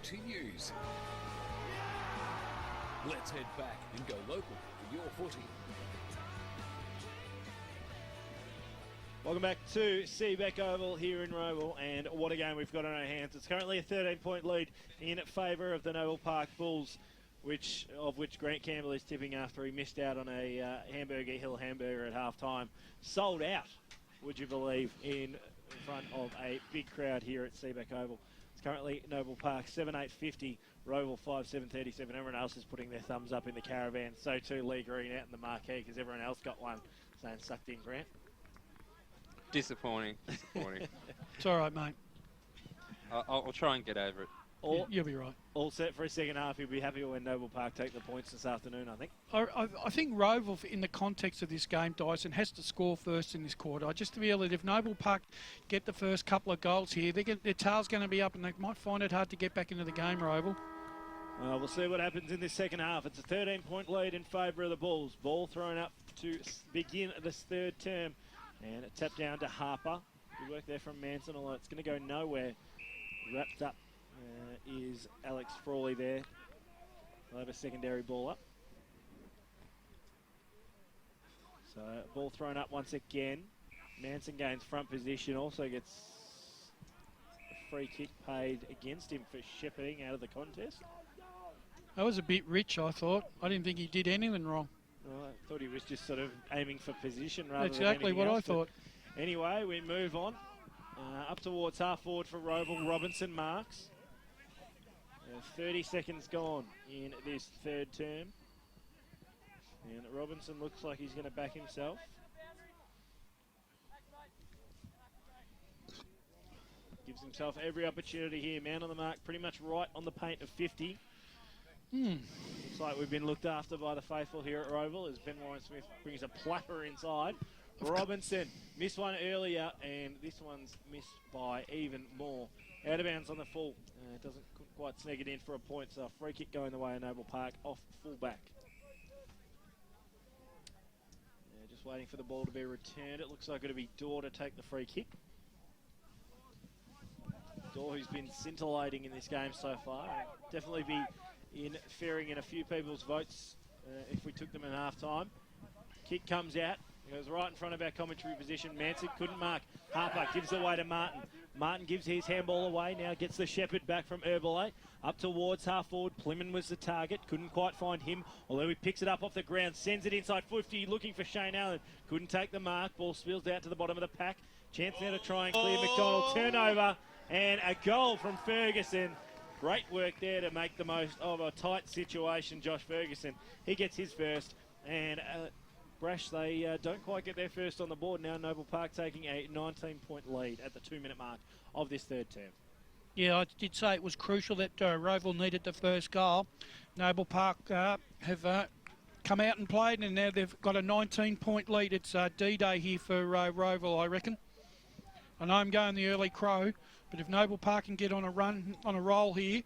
to use. Let's head back and go local for your footy. Welcome back to Seabeck Oval here in Rowville, and what a game we've got on our hands. It's currently a 13-point lead in favour of the Noble Park Bulls, which Grant Campbell is tipping after he missed out on a Hamburger Hill hamburger at half-time. Sold out, would you believe, in front of a big crowd here at Seabeck Oval. It's currently Noble Park 7,850, Rowville 5,737. Everyone else is putting their thumbs up in the caravan. So too Lee Green out in the marquee because everyone else got one saying sucked in, Grant. Disappointing. It's all right, mate. I'll try and get over it. You'll be right. All set for a second half. You'll be happy when Noble Park take the points this afternoon, I think. I think Rowville, in the context of this game, Dyson, has to score first in this quarter. I just feel that if Noble Park get the first couple of goals here, their tail's going to be up and they might find it hard to get back into the game, Rowville. We'll see what happens in this second half. It's a 13-point lead in favour of the Bulls. Ball thrown up to begin this third term. And a tap down to Harper. Good work there from Manson, although it's going to go nowhere. Wrapped up is Alex Frawley there. They'll have a secondary ball up. So ball thrown up once again. Manson gains front position, also gets a free kick paid against him for shepherding out of the contest. That was a bit rich, I thought. I didn't think he did anything wrong. Well, I thought he was just sort of aiming for position rather That's than exactly what else, I thought. Anyway, we move on. Up towards half forward for Rowville. Robinson marks. 30 seconds gone in this third term. And Robinson looks like he's going to back himself. Gives himself every opportunity here. Man on the mark, pretty much right on the paint of 50. Looks like we've been looked after by the faithful here at Rowville as Ben Warren Smith brings a platter inside. Robinson missed one earlier, and this one's missed by even more. Out of bounds on the full. Couldn't quite snag it in for a point, so a free kick going the way of Noble Park off full-back. Just waiting for the ball to be returned. It looks like it'll be Dorr to take the free kick. Dorr, who's been scintillating in this game so far, definitely be interfering in a few people's votes if we took them in half-time. Kick comes out. It goes right in front of our commentary position. Manson couldn't mark. Harper gives it away to Martin. Martin gives his handball away. Now gets the Shepherd back from Herbalife. Up towards half forward. Plymouth was the target. Couldn't quite find him. Although he picks it up off the ground. Sends it inside 50. Looking for Shane Allen. Couldn't take the mark. Ball spills out to the bottom of the pack. Chance now to try and clear McDonald. Turnover. And a goal from Ferguson. Great work there to make the most of a tight situation. Josh Ferguson. He gets his first. And Brash, they don't quite get their first on the board. Now Noble Park taking a 19-point lead at the 2-minute mark of this third term. Yeah, I did say it was crucial that Rowville needed the first goal. Noble Park have come out and played, and now they've got a 19-point lead. It's D-Day here for Rowville, I reckon. I know I'm going the early crow, but if Noble Park can get on a run, on a roll here,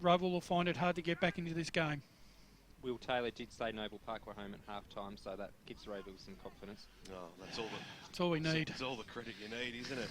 Rowville will find it hard to get back into this game. Will Taylor did say Noble Park were home at half-time, so that gives Rowville some confidence. Oh, that's all we need. It's all the credit you need, isn't it?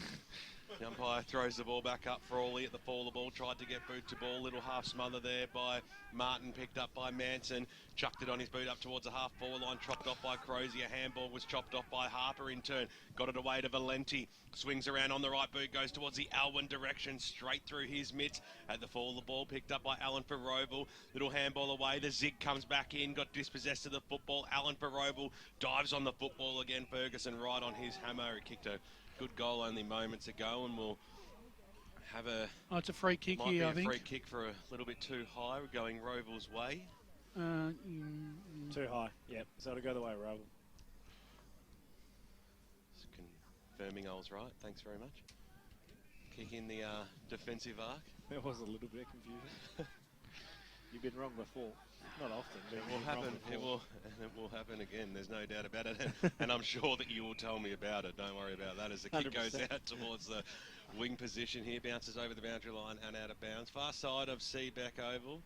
The umpire throws the ball back up. Frawley at the fall of the ball, tried to get boot to ball. Little half smother there by Martin, picked up by Manson. Chucked it on his boot up towards the half-forward line, chopped off by Crozier. Handball was chopped off by Harper in turn. Got it away to Valenti. Swings around on the right boot, goes towards the Alwyn direction, straight through his mitts. At the fall of the ball, picked up by Allen for Rowville. Little handball away. The zig comes back in, got dispossessed of the football. Allen for Rowville dives on the football again. Ferguson right on his hammer. He kicked a good goal only moments ago, and we'll have a... Oh, it's a free kick here, I think. Free kick for a little bit too high. We're going Rowville's way. Too high, yep. So it'll go the way of Rowville. Just confirming I was right. Thanks very much. Kick in the defensive arc. There was a little bit of confusion. You've been wrong before. Not often, but it will happen. It will happen again. There's no doubt about it. And I'm sure that you will tell me about it. Don't worry about that. As the kick 100%. goes out towards the wing position here, bounces over the boundary line and out of bounds. Far side of Seabeck Oval.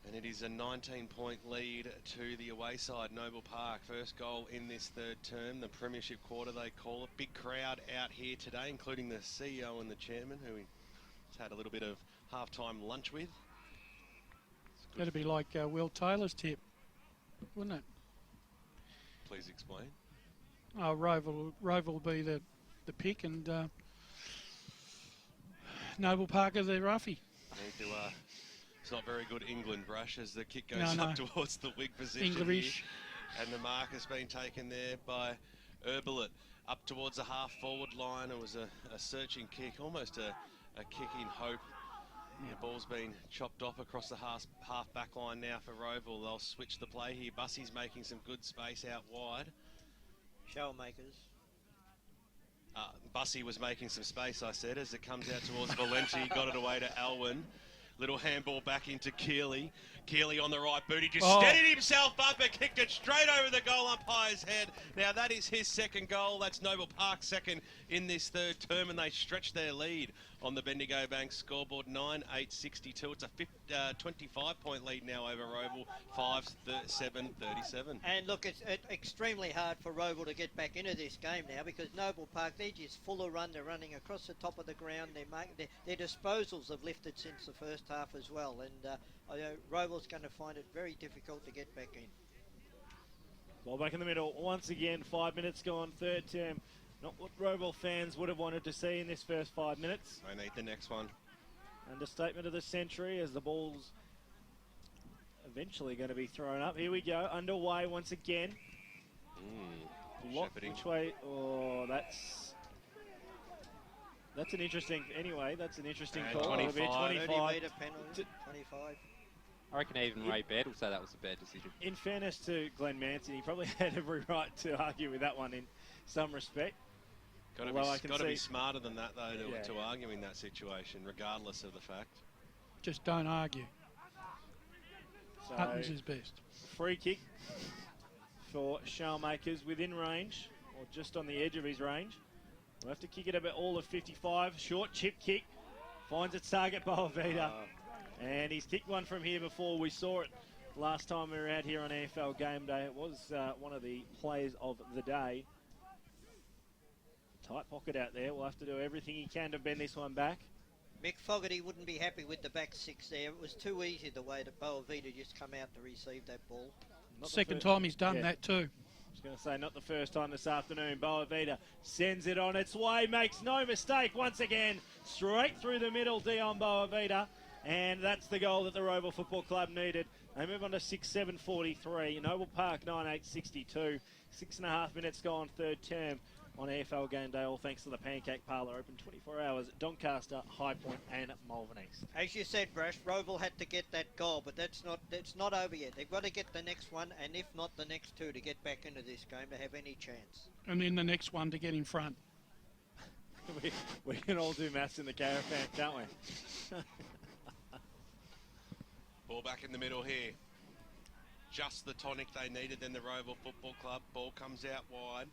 And it is a 19-point lead to the away side, Noble Park. First goal in this third term, the premiership quarter they call it. Big crowd out here today, including the CEO and the chairman, who has had a little bit of half-time lunch with. That'd be like Will Taylor's tip, wouldn't it? Please explain. Oh, Rowville will be the pick, and Noble Parker the roughie. Need to, it's not very good England, Brush, as the kick goes up towards the wing position. English. Here. And the mark has been taken there by Herbelet up towards the half-forward line. It was a searching kick, almost a kick in hope. Yeah. The ball's been chopped off across the half back line now for Rowville. They'll switch the play here. Bussey's making some good space out wide. Shellmakers. Bussey was making some space, I said, as it comes out towards Valenti. Got it away to Alwyn. Little handball back into Keeley. Keeley on the right boot. He just steadied himself up and kicked it straight over the goal umpire's head. Now that is his second goal. That's Noble Park's second in this third term, and they stretch their lead on the Bendigo Bank scoreboard. 9-8-62. It's a 25-point lead now over Rowville. 5-7-37. And look, it's extremely hard for Rowville to get back into this game now, because Noble Park, they're just full of run. They're running across the top of the ground. Their disposals have lifted since the first half as well, and Rowville's going to find it very difficult to get back in. Ball back in the middle once again. 5 minutes gone, third term. Not what Rowville fans would have wanted to see in this first 5 minutes. I need the next one. Understatement of the century, as the ball's eventually going to be thrown up. Here we go, underway once again. Block which way? Oh, that's an interesting. Anyway, that's an interesting call. 25. 30-metre penalty. 25. I reckon even Ray Baird will say that was a bad decision. In fairness to Glenn Manson, he probably had every right to argue with that one in some respect. Got to be smarter than that, though, to argue in that situation, regardless of the fact. Just don't argue. So, Hutton's his best. Free kick for Shellmakers within range, or just on the edge of his range. We'll have to kick it about all of 55. Short chip kick. Finds its target, Boavita. And he's kicked one from here before. We saw it last time we were out here on AFL Game Day. It was one of the plays of the day. Tight pocket out there. We'll have to do everything he can to bend this one back. Mick Fogarty wouldn't be happy with the back six there. It was too easy the way that Boavita just come out to receive that ball. Second time he's done that too. I was going to say, not the first time this afternoon. Boavita sends it on its way, makes no mistake once again. Straight through the middle, Dion Boavita. And that's the goal that the Rowville Football Club needed. They move on to 6-7-43. Noble Park 9-8-62. 6.5 minutes gone, third term on AFL Game Day. All thanks to the Pancake Parlour, open 24 hours at Doncaster, High Point and Malvern East. As you said, Brash, Rowville had to get that goal, but that's not over yet. They've got to get the next one, and if not, the next two to get back into this game to have any chance. And then the next one to get in front. we can all do maths in the caravan, can't we? Ball back in the middle here. Just the tonic they needed, then the Rowville Football Club. Ball comes out wide.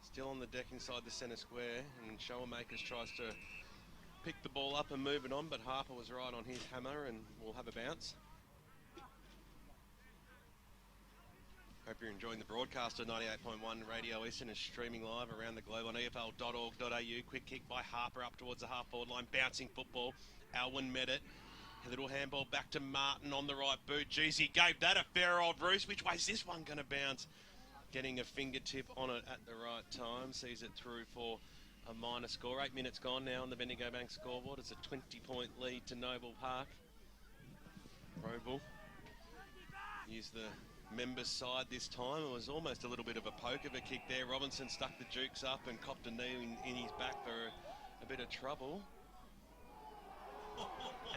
Still on the deck inside the centre square, and Shellmakers tries to pick the ball up and move it on, but Harper was right on his hammer, and we'll have a bounce. Hope you're enjoying the broadcast of 98.1 Radio Eastern, is streaming live around the globe on efl.org.au. Quick kick by Harper up towards the half-forward line, bouncing football. Alwyn met it. A little handball back to Martin on the right boot. Jeezy gave that a fair old roost. Which way is this one going to bounce? Getting a fingertip on it at the right time. Sees it through for a minor score. 8 minutes gone now on the Bendigo Bank scoreboard. It's a 20-point lead to Noble Park. Rowville used the members' side this time. It was almost a little bit of a poke of a kick there. Robinson stuck the jukes up and copped a knee in his back for a bit of trouble.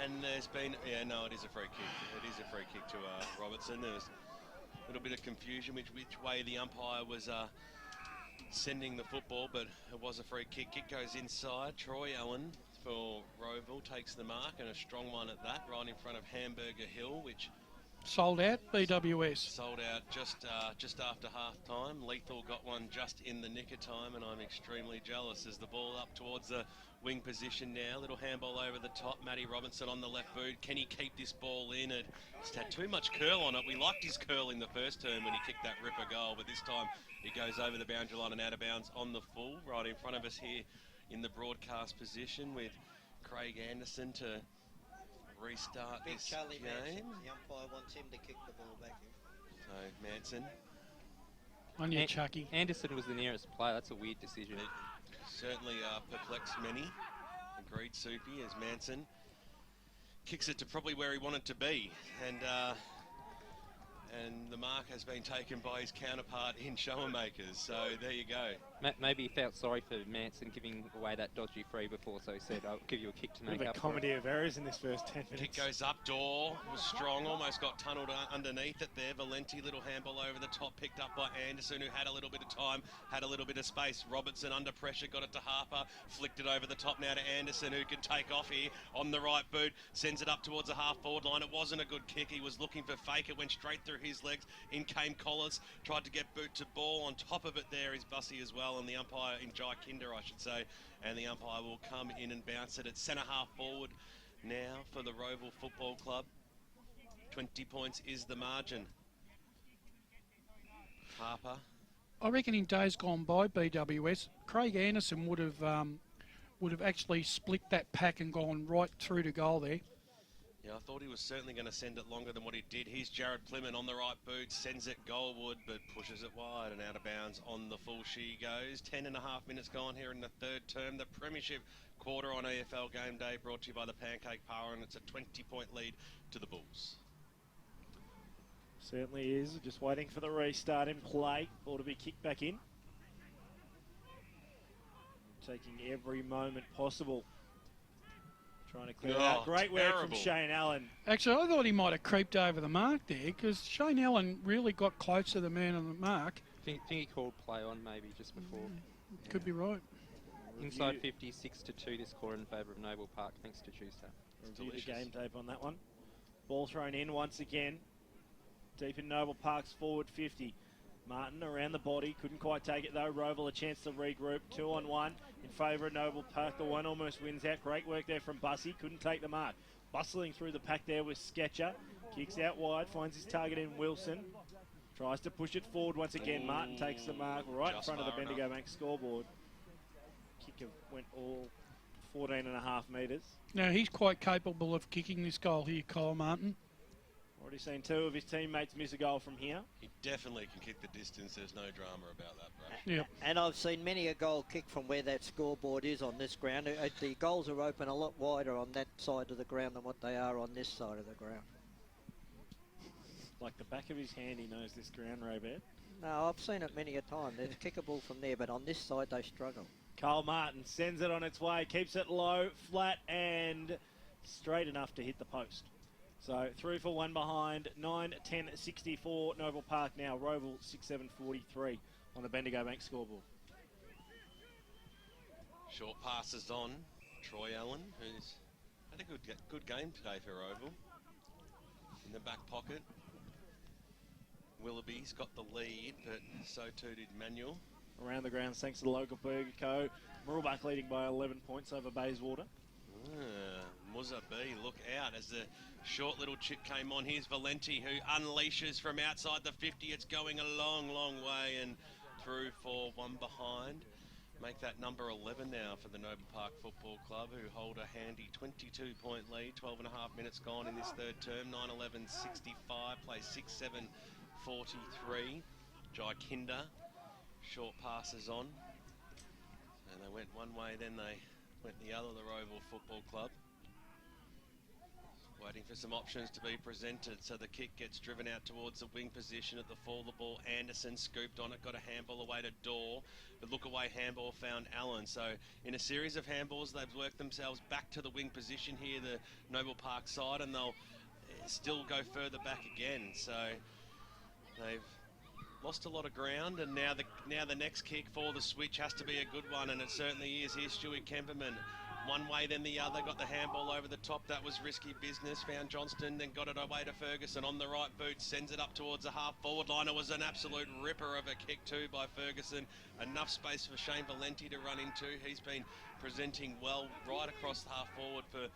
And there's been, it is a free kick. It is a free kick to Robertson. There was a little bit of confusion which way the umpire was sending the football, but it was a free kick. Kick goes inside. Troy Allen for Rowville takes the mark, and a strong one at that, right in front of Hamburger Hill, which sold out, BWS. Sold out just after half-time. Lethal got one just in the nick of time, and I'm extremely jealous as the ball up towards the wing position now. Little handball over the top. Matty Robinson on the left boot. Can he keep this ball in? It's had too much curl on it. We liked his curl in the first term when he kicked that ripper goal, but this time he goes over the boundary line and out of bounds on the full, right in front of us here in the broadcast position with Craig Anderson to restart Big this Charlie Manson. game. The umpire wants him to kick the ball back in. So Manson, On you, Chucky. Anderson was the nearest player. That's a weird decision. certainly perplexed many. Agreed, Soupy, as Manson kicks it to probably where he wanted to be. And the mark has been taken by his counterpart in Showermakers. So there you go. Maybe he felt sorry for Manson giving away that dodgy free before, so he said, I'll give you a kick to make Bit up of a for it. comedy of errors in this first 10 Kick minutes. goes up, Door was strong, almost got tunnelled underneath it there. Valenti, little handball over the top, picked up by Anderson, who had a little bit of time, had a little bit of space. Robertson under pressure, got it to Harper, flicked it over the top now to Anderson, who can take off here on the right boot, sends it up towards the half-forward line. It wasn't a good kick, he was looking for fake, it went straight through his legs. In came Collins, tried to get boot to ball. On top of it there is Bussy as well, and the umpire in Jai Kinder, I should say, and the umpire will come in and bounce it at centre half forward now for the Rowville Football Club. 20 points is the margin. Harper. I reckon in days gone by, BWS, Craig Anderson would have actually split that pack and gone right through to goal there. Yeah, I thought he was certainly going to send it longer than what he did. Here's Jared Plymouth on the right boot, sends it goalward, but pushes it wide and out of bounds on the full she goes. 10.5 minutes gone here in the third term. The Premiership quarter on AFL Game Day brought to you by the Pancake Power, and it's a 20-point lead to the Bulls. Certainly is. Just waiting for the restart in play. Ball to be kicked back in. Taking every moment possible. Trying to clear it out. Great work from terrible. Shane Allen. Actually, I thought he might have creeped over the mark there because Shane Allen really got close to the man on the mark. Think he called play on maybe just before. Could be right. Inside 50, 6-2 this quarter in favour of Noble Park, thanks to Tuesday. Review the game tape on that one. Ball thrown in once again. Deep in Noble Park's forward 50. Martin around the body, couldn't quite take it though. Rowville a chance to regroup. 2-on-1 in favour of Noble Park. The one almost wins out. Great work there from Bussy. Couldn't take the mark. Bustling through the pack there with Sketcher. Kicks out wide, finds his target in Wilson. Tries to push it forward once again. Martin takes the mark right in front of the Bendigo Bank scoreboard. Kick went all 14.5 metres. Now, he's quite capable of kicking this goal here, Kyle Martin. Already seen two of his teammates miss a goal from here. He definitely can kick the distance. There's no drama about that, bro. Yep. And I've seen many a goal kick from where that scoreboard is on this ground. The goals are open a lot wider on that side of the ground than what they are on this side of the ground. Like the back of his hand, he knows this ground, Robert. No, I've seen it many a time. They're kickable from there, but on this side they struggle. Carl Martin sends it on its way, keeps it low, flat, and straight enough to hit the post. So 3 for 1 behind, 9-10-64 Noble Park now, Rowville 6-7-43 on the Bendigo Bank scoreboard. Short passes on. Troy Allen, who's had a good game today for Rowville. In the back pocket. Willoughby's got the lead, but so too did Manuel. Around the grounds, thanks to the local Burger Co. Murrelbach leading by 11 points over Bayswater. Muzza B, look out as the short little chip came on. Here's Valenti, who unleashes from outside the 50. It's going a long, long way and through for one behind. Make that number 11 now for the Noble Park Football Club, who hold a handy 22-point lead. 12.5 minutes gone in this third term. 9-11-65, plays 6-7-43. Jai Kinder, short passes on. And they went one way, then they went the other, the Rowville Football Club. Waiting for some options to be presented, so the kick gets driven out towards the wing position at the fall. The ball, Anderson scooped on it, got a handball away to Dorr. The look away handball found Allen. So in a series of handballs, they've worked themselves back to the wing position here, the Noble Park side, and they'll still go further back again. So they've lost a lot of ground, and now the next kick for the switch has to be a good one, and it certainly is. Here's Stewie Kemperman. One way, then the other, got the handball over the top. That was risky business. Found Johnston, then got it away to Ferguson on the right boot. Sends it up towards the half-forward line. It was an absolute ripper of a kick too by Ferguson. Enough space for Shane Valenti to run into. He's been presenting well right across the half-forward for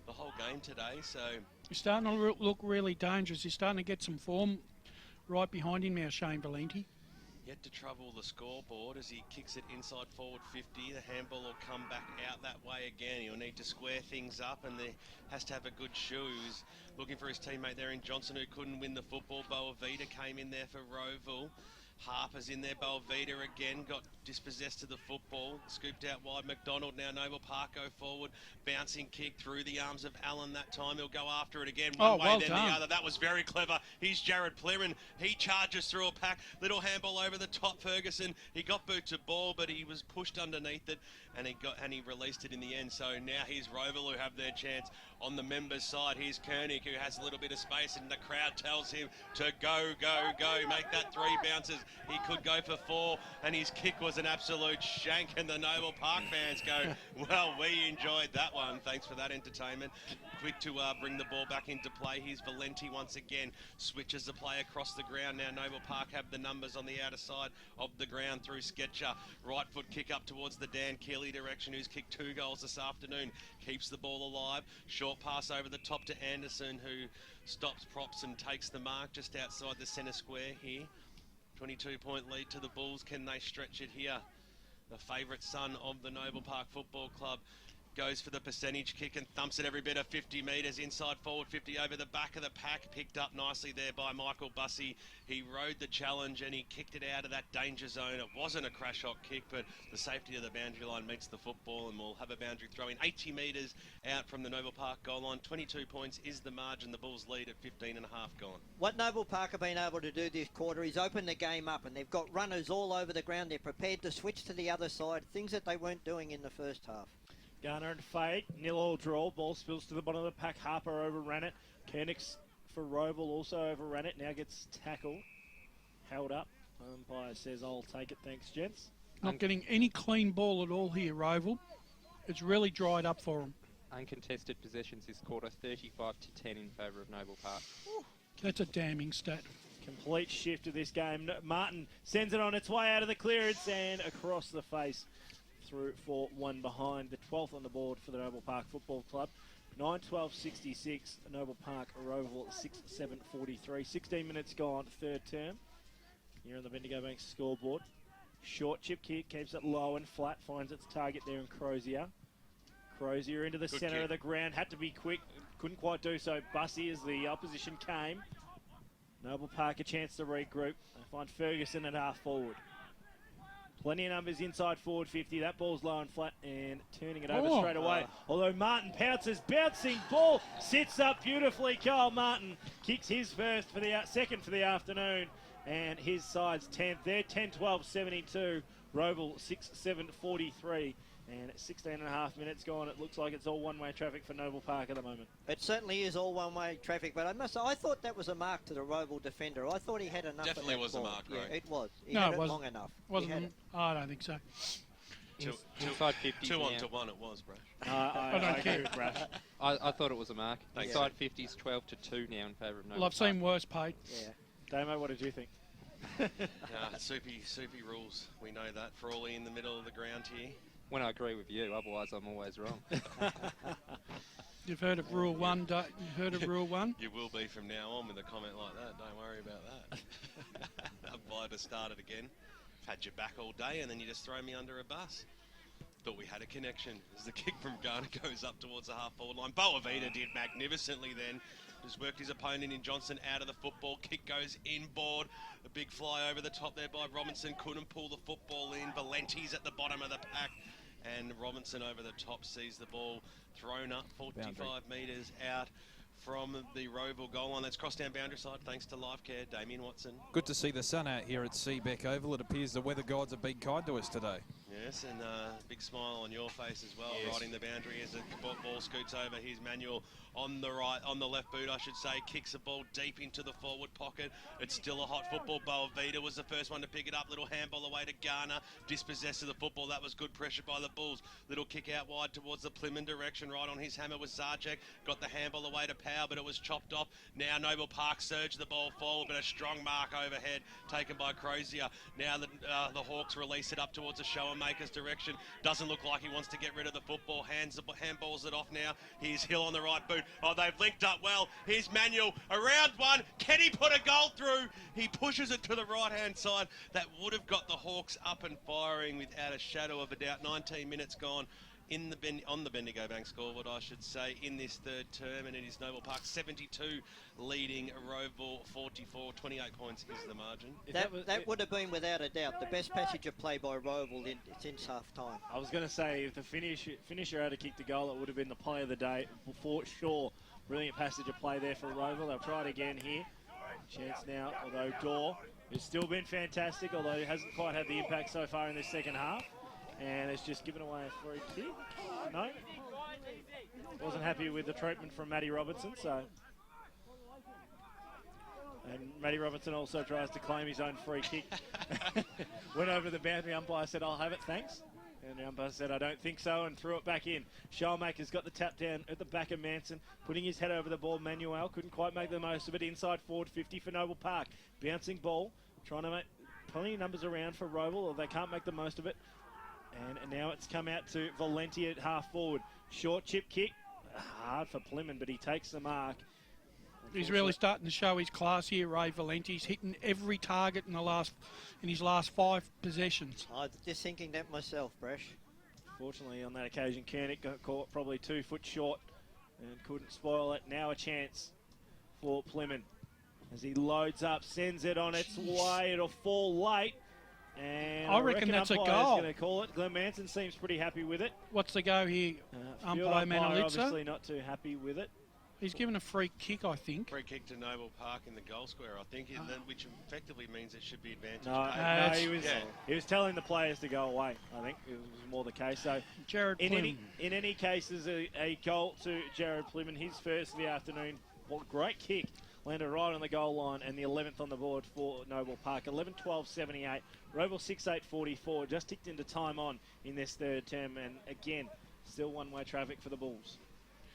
the whole game today. So He's starting to look really dangerous. He's starting to get some form right behind him now, Shane Valenti. yet to trouble the scoreboard as he kicks it inside forward 50. The handball will come back out that way again. He'll need to square things up, and he has to have a good shoe. He's looking for his teammate there in Johnson, who couldn't win the football. Boavita came in there for Rowville. Harper's in there. Boavita again got dispossessed of the football. Scooped out wide. McDonald now. Noble Park go forward. Bouncing kick through the arms of Allen that time. He'll go after it again. One way, then the other. That was very clever. Here's Jared Plirin. He charges through a pack. Little handball over the top. Ferguson. He got boot to ball, but he was pushed underneath it, and he released it in the end. So now here's Rowville who have their chance on the members' side. Here's Koenig, who has a little bit of space, and the crowd tells him to go, go, go. Make that 3 bounces. He could go for 4, and his kick was an absolute shank, and the Noble Park fans go, well, we enjoyed that one. Thanks for that entertainment. Quick to bring the ball back into play. Here's Valenti once again. Switches the play across the ground. Now Noble Park have the numbers on the outer side of the ground through Sketcher. Right foot kick up towards the Dan Keeley direction, who's kicked 2 goals this afternoon. Keeps the ball alive. Short pass over the top to Anderson, who stops props and takes the mark just outside the centre square here. 22-point lead to the Bulls. Can they stretch it here? The favourite son of the Noble Park Football Club goes for the percentage kick and thumps it every bit of 50 metres inside forward 50 over the back of the pack. Picked up nicely there by Michael Bussey. He rode the challenge and he kicked it out of that danger zone. It wasn't a crash hot kick, but the safety of the boundary line meets the football, and we'll have a boundary throw in 80 metres out from the Noble Park goal line. 22 points is the margin. The Bulls lead at 15 and a half gone. What Noble Park have been able to do this quarter is open the game up, and they've got runners all over the ground. They're prepared to switch to the other side, things that they weren't doing in the first half. Garner and Fade, 0-0 draw. Ball spills to the bottom of the pack. Harper overran it. Koenigs for Rowville also overran it. Now gets tackled. Held up. Umpire says, I'll take it. Thanks, gents. Not getting any clean ball at all here, Rowville. It's really dried up for them. Uncontested possessions this quarter, 35 to 10 in favour of Noble Park. That's a damning stat. Complete shift of this game. Martin sends it on its way out of the clearance and across the face. Through for 1 behind, the 12th on the board for the Noble Park Football Club. 9-12-66, Noble Park, Rowville 6-7-43. 16 minutes gone, third term. Here on the Bendigo Banks scoreboard. Short chip kick, keeps it low and flat, finds its target there in Crozier. Crozier into the centre of the ground, had to be quick, couldn't quite do so. Bussey as the opposition came. Noble Park a chance to regroup. They find Ferguson at half forward. Plenty of numbers inside forward 50. That ball's low and flat and turning it over straight away. Although Martin pounces, bouncing ball, sits up beautifully. Kyle Martin kicks his first for the second for the afternoon, and his side's 10th there. 10-12-72. Rowville 6-7-43. And 16 and a half minutes gone. It looks like it's all one-way traffic for Noble Park at the moment. It certainly is all one-way traffic, but I thought that was a mark to the Rowville defender. I thought he had enough. Definitely was ball. a mark, right? Yeah, it was. He no, had it wasn't long enough. Wasn't. I don't think so. Inside 50. 2 on to 1 it was, Brash. I don't care. With Brash. I thought it was a mark. Thanks. Inside 50s, 12 to 2 now in favour of Noble Well, I've Park. seen worse paid. Yeah. Damo, what did you think? Soupy rules. We know that. Frawley in the middle of the ground here. When I agree with you, otherwise I'm always wrong. You've heard of Rule 1, you've heard of Rule 1? You will be from now on with a comment like that. Don't worry about that. Umpire to start it again. I've had your back all day and then you just throw me under a bus. Thought we had a connection as the kick from Garner goes up towards the half-forward line. Boavita did magnificently then. Just worked his opponent in Johnson out of the football. Kick goes inboard. A big fly over the top there by Robinson. Couldn't pull the football in. Valenti's at the bottom of the pack. And Robinson over the top sees the ball thrown up 45 metres out from the Rowville goal line. That's crossed down boundary side thanks to Life Care. Damien Watson. Good to see the sun out here at Seabeck Oval. It appears the weather gods have been kind to us today. Yes, and a big smile on your face as well, Yes. riding the boundary as the ball scoots over. Here's Manuel on the right, on the left boot, I should say, kicks the ball deep into the forward pocket. It's still a hot football. Boavita was the first one to pick it up. Little handball away to Garner, dispossessed of the football. That was good pressure by the Bulls. Little kick out wide towards the Plymouth direction. Right on his hammer was Zarchek. Got the handball away to Powell, but it was chopped off. Now Noble Park surged the ball forward, but a strong mark overhead taken by Crozier. Now the Hawks release it up towards the Shower Sharmaker's direction. Doesn't look like he wants to get rid of the football. Handballs it off now. Here's Hill on the right boot. Oh, they've linked up well. Here's Manuel around one. Can he put a goal through? He pushes it to the right-hand side. That would have got the Hawks up and firing without a shadow of a doubt. 19 minutes gone on the Bendigo Bank scoreboard, I should say, in this third term, and it is Noble Park 72 leading Rowville 44. 28 points is the margin. That would have been, without a doubt, the best passage of play by Rowville since half-time. I was going to say, if the finisher had kicked a goal, it would have been the play of the day for sure. Brilliant passage of play there for Rowville. They'll try it again here. Chance now, although Dorr has still been fantastic, although he hasn't quite had the impact so far in this second half. And it's just given away a free kick. No. Wasn't happy with the treatment from Matty Robertson, so. And Matty Robertson also tries to claim his own free kick. Went over the boundary, umpire said, I'll have it, thanks. And the umpire said, I don't think so, and threw it back in. Shellmaker's got the tap down at the back of Manson, putting his head over the ball. Manuel couldn't quite make the most of it. Inside forward 50 for Noble Park. Bouncing ball, trying to make plenty of numbers around for Rowville, or they can't make the most of it. And now it's come out to Valenti at half forward. Short chip kick. Hard for Plymouth, but he takes the mark. He's really starting to show his class here, Ray Valenti. He's hitting every target in his last 5 possessions. I was just thinking that myself, Brash. Fortunately, on that occasion, Kernick got caught probably 2 foot short and couldn't spoil it. Now a chance for Plymouth as he loads up, sends it on its way. It'll fall late. And I reckon that's a goal. Going to call it. Glenn Manson seems pretty happy with it. What's the go here? Umpire Manolitza obviously not too happy with it. He's given a free kick, I think. Free kick to Noble Park in the goal square, I think, which effectively means it should be advantage. No, he was telling the players to go away. I think it was more the case. So Jared in any case, there's a goal to Jared Plymouth, his first of the afternoon. What a great kick. Landed right on the goal line, and the 11th on the board for Noble Park. 11-12-78. Rowville 6-8-44. Just ticked into time on in this third term, and again, still one-way traffic for the Bulls.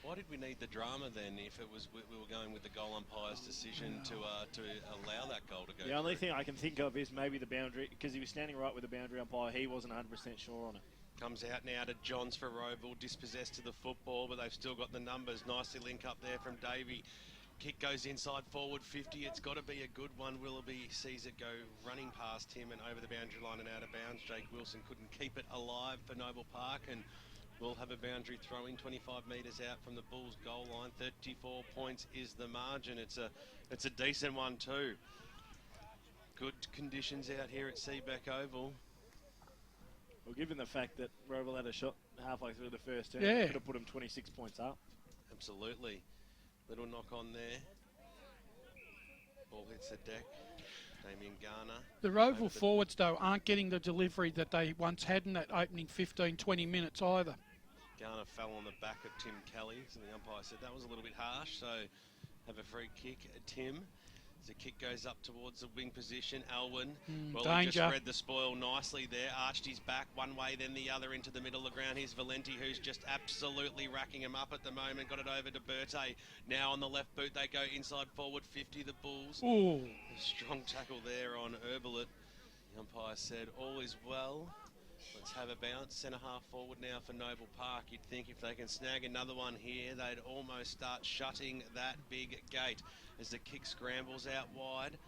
Why did we need the drama then if it was we were going with the goal umpire's decision to allow that goal to go? The only thing I can think of is maybe the boundary, because he was standing right with the boundary umpire. He wasn't 100% sure on it. Comes out now to Johns for Rowville, dispossessed to the football, but they've still got the numbers. Nicely link up there from Davey. Kick goes inside forward 50. It's got to be a good one. Willoughby sees it go running past him and over the boundary line and out of bounds. Jake Wilson couldn't keep it alive for Noble Park, and we'll have a boundary throw-in 25 metres out from the Bulls' goal line. 34 points is the margin. It's a decent one too. Good conditions out here at Seabeck Oval. Well, given the fact that Rowville had a shot halfway through the first term, yeah, could have put him 26 points up. Absolutely. Little knock on there. Ball hits the deck. Damien Garner. The Rowville forwards, though, aren't getting the delivery that they once had in that opening 15, 20 minutes either. Garner fell on the back of Tim Kelly, so the umpire said that was a little bit harsh, so have a free kick at Tim. The kick goes up towards the wing position. Alwyn, danger. He just read the spoil nicely there. Arched his back one way, then the other into the middle of the ground. Here's Valenti, who's just absolutely racking him up at the moment. Got it over to Berthe. Now on the left boot, they go inside forward 50, the Bulls. Ooh. A strong tackle there on Herbelet. The umpire said, all is well. Let's have a bounce. Centre half forward now for Noble Park. You'd think if they can snag another one here, they'd almost start shutting that big gate as the kick scrambles out wide.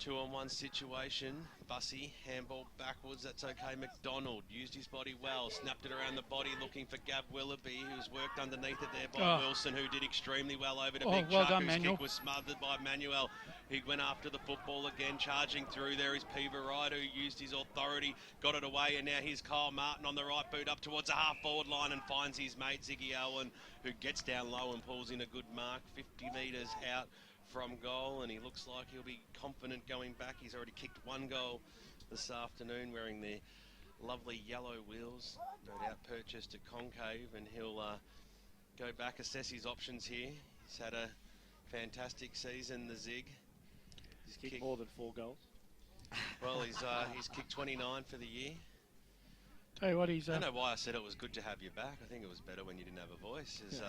2-on-1 situation. Bussy, handball backwards, that's okay. McDonald used his body well, snapped it around the body looking for Gav Willoughby, who's worked underneath it there by Wilson, who did extremely well over to Big Chuck, whose kick was smothered by Manuel. He went after the football again, charging through. There is P. Varied, who used his authority, got it away, and now here's Kyle Martin on the right boot up towards the half-forward line and finds his mate, Ziggy Allen, who gets down low and pulls in a good mark, 50 metres out from goal, and he looks like he'll be confident going back. He's already kicked one goal this afternoon wearing the lovely yellow wheels, no doubt purchased at Concave, and he'll go back, assess his options here. He's had a fantastic season, the Zig. He's kicked more than 4 goals. Well, he's kicked 29 for the year. Tell you what, he's I don't know why I said it was good to have you back. I think it was better when you didn't have a voice. As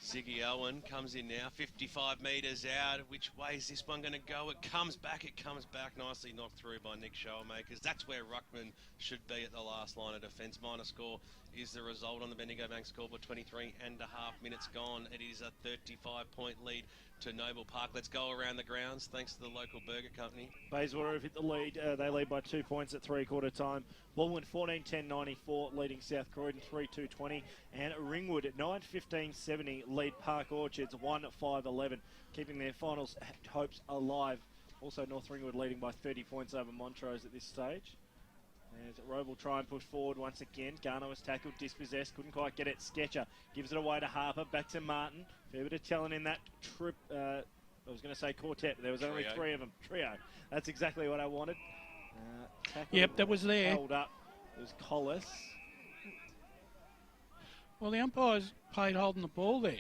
Ziggy Owen comes in now, 55 metres out. Which way is this one going to go? It comes back. Nicely knocked through by Nick Showmakers. That's where Ruckman should be at the last line of defence. Minor score is the result on the Bendigo Bank scoreboard. 23 and a half minutes gone. It is a 35-point lead to Noble Park. Let's go around the grounds. Thanks to the local burger company. Bayswater have hit the lead. They lead by 2 points at three-quarter time. Baldwin 14-10-94 leading South Croydon 3-2-20. And Ringwood at 9-15-70 lead Park Orchards 1-5-11, keeping their finals hopes alive. Also North Ringwood leading by 30 points over Montrose at this stage. As Rowville try and push forward once again. Garner was tackled, dispossessed, couldn't quite get it. Sketcher gives it away to Harper, back to Martin. Fair bit of talent in that trip. I was going to say quartet, but there was only three of them. Trio. That's exactly what I wanted. Yep, that was there. Held up. It was Collis. Well, the umpires played holding the ball there.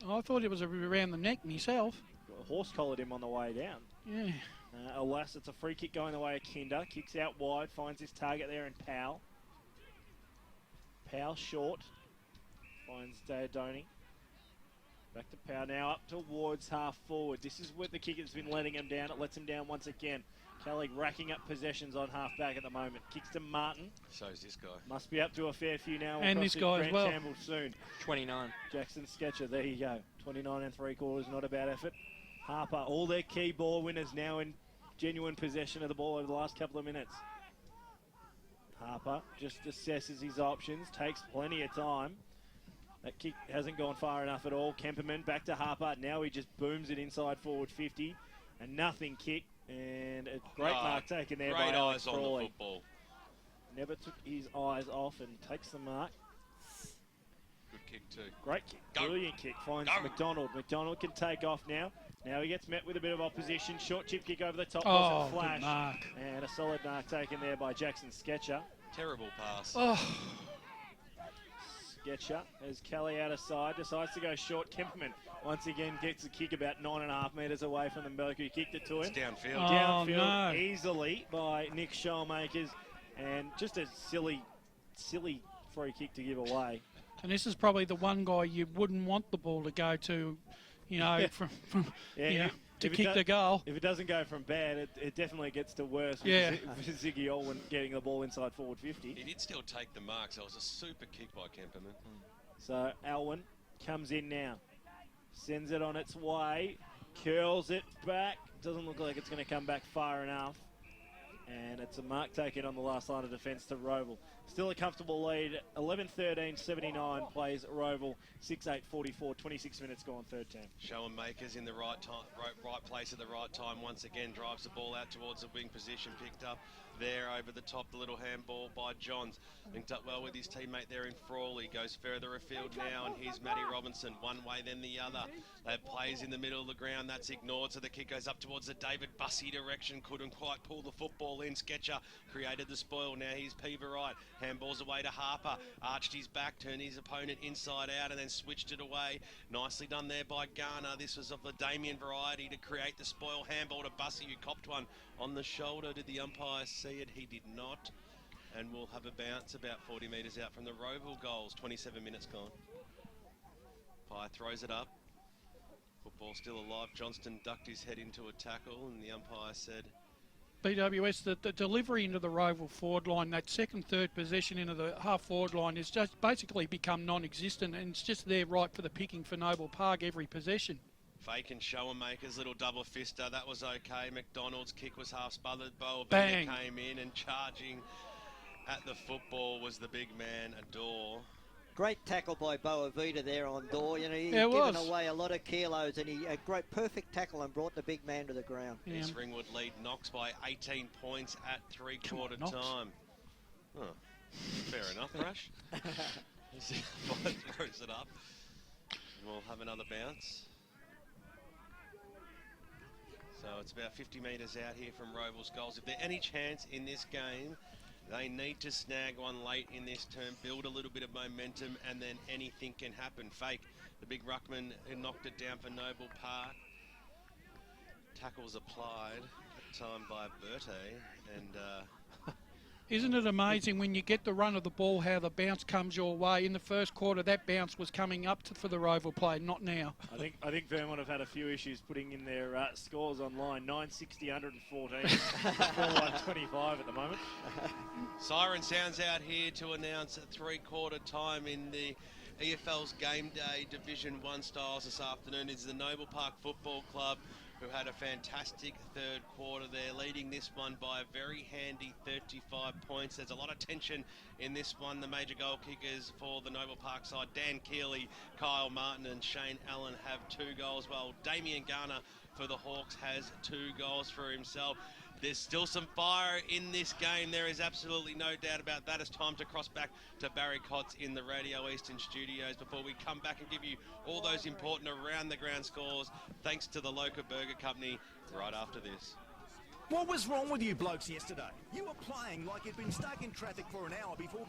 I thought it was around the neck myself. Horse collared him on the way down. Yeah. Alas, it's a free kick going the way of Kinder. Kicks out wide, finds his target there in Powell. Powell short. Finds Diodoni. Back to Powell now up towards half forward. This is where the kick has been letting him down. It lets him down once again. Kelly racking up possessions on half back at the moment. Kicks to Martin. So's this guy. Must be up to a fair few now. And this guy as well. Campbell soon. 29. Jackson Sketcher, there you go. 29 and 3/4, not a bad effort. Harper, all their key ball winners now in genuine possession of the ball over the last couple of minutes. Harper just assesses his options, takes plenty of time. That kick hasn't gone far enough at all. Kemperman back to Harper. Now he just booms it inside forward 50. And nothing kick. And a great mark taken there by Alex eyes on Crawley. the football. Never took his eyes off and takes the mark. Good kick too. Great kick. Go. Brilliant kick. Finds Go. McDonald. McDonald can take off now. Now he gets met with a bit of opposition. Short chip kick over the top. Oh, Wasn't flash. good mark. And a solid mark taken there by Jackson Sketcher. Terrible pass. Oh, Sketcher as Kelly out of side decides to go short. Kemperman once again gets a kick about 9.5 metres away from the Mercury. Kicked it to him. It's downfield. Oh, Downfield no. easily by Nick Showmakers. And just a silly free kick to give away. and this is probably the one guy you wouldn't want the ball to go to, you know, from to if it kick the goal. If it doesn't go from bad, it definitely gets to worse. Yeah. With Ziggy Olwen getting the ball inside forward 50. He did still take the mark, so it was a super kick by Kemperman. So Alwyn comes in now. Sends it on its way. Curls it back. Doesn't look like it's going to come back far enough. And it's a mark taken on the last line of defence to Rowville. Still a comfortable lead. 11-13-79 plays Rowville. 6-8-44. 26 minutes gone, third term. Showen Makers in the right time, right place at the right time. Once again, drives the ball out towards the wing position. Picked up there over the top. The little handball by Johns. Linked up well with his teammate there in Frawley. Goes further afield now, and here's Matty Robinson. One way, then the other. That plays in the middle of the ground. That's ignored, so the kick goes up towards the David Bussey direction. Couldn't quite pull the football in. Sketcher created the spoil. Now he's Peaver right. Handballs away to Harper. Arched his back, turned his opponent inside out, and then switched it away. Nicely done there by Garner. This was of the Damien variety to create the spoil. Handball to Bussey, who copped one on the shoulder. Did the umpire see it? He did not. And we'll have a bounce about 40 metres out from the Rowville goals. 27 minutes gone. Pye throws it up. Football still alive. Johnston ducked his head into a tackle, and the umpire said, BWS, the delivery into the Rowville forward line, that second, third possession into the half forward line is just basically become non-existent, and it's just there right for the picking for Noble Park every possession. Fake and Showenmakers, little double fister, that was okay. McDonald's kick was half smothered. Boa Bang. came in, and charging at the football was the big man, Adore. Great tackle by Boa Vita there on Door. You know, he's Yeah, it given was. away a lot of kilos, and he a great perfect tackle and brought the big man to the ground. Yeah. This Ringwood lead Knox by 18 points at three-quarter Knox. time. Oh, fair enough, Rush. Throws it up. And we'll have another bounce. So it's about 50 metres out here from Rowville's goals. If there's any chance in this game, they need to snag one late in this term, build a little bit of momentum, and then anything can happen. Fake, the big ruckman who knocked it down for Noble Park. Tackles applied, that time by Berté, and Isn't it amazing when you get the run of the ball how the bounce comes your way? In the first quarter, that bounce was coming up for the Rowville play, not now. I think Vermont have had a few issues putting in their scores online. 960, 114, 4-1-25 at the moment. Siren sounds out here to announce a three-quarter time in the EFL's Game Day Division 1 styles this afternoon. It's the Noble Park Football Club, who had a fantastic third quarter there, leading this one by a very handy 35 points. There's a lot of tension in this one. The major goal kickers for the Noble Park side, Dan Keeley, Kyle Martin and Shane Allen, have 2 goals, while Damien Garner for the Hawks has 2 goals for himself. There's still some fire in this game. There is absolutely no doubt about that. It's time to cross back to Barry Cotts in the Radio Eastern studios before we come back and give you all those important around-the-ground scores, thanks to the Local Burger Company, right after this. What was wrong with you blokes yesterday? You were playing like you'd been stuck in traffic for an hour before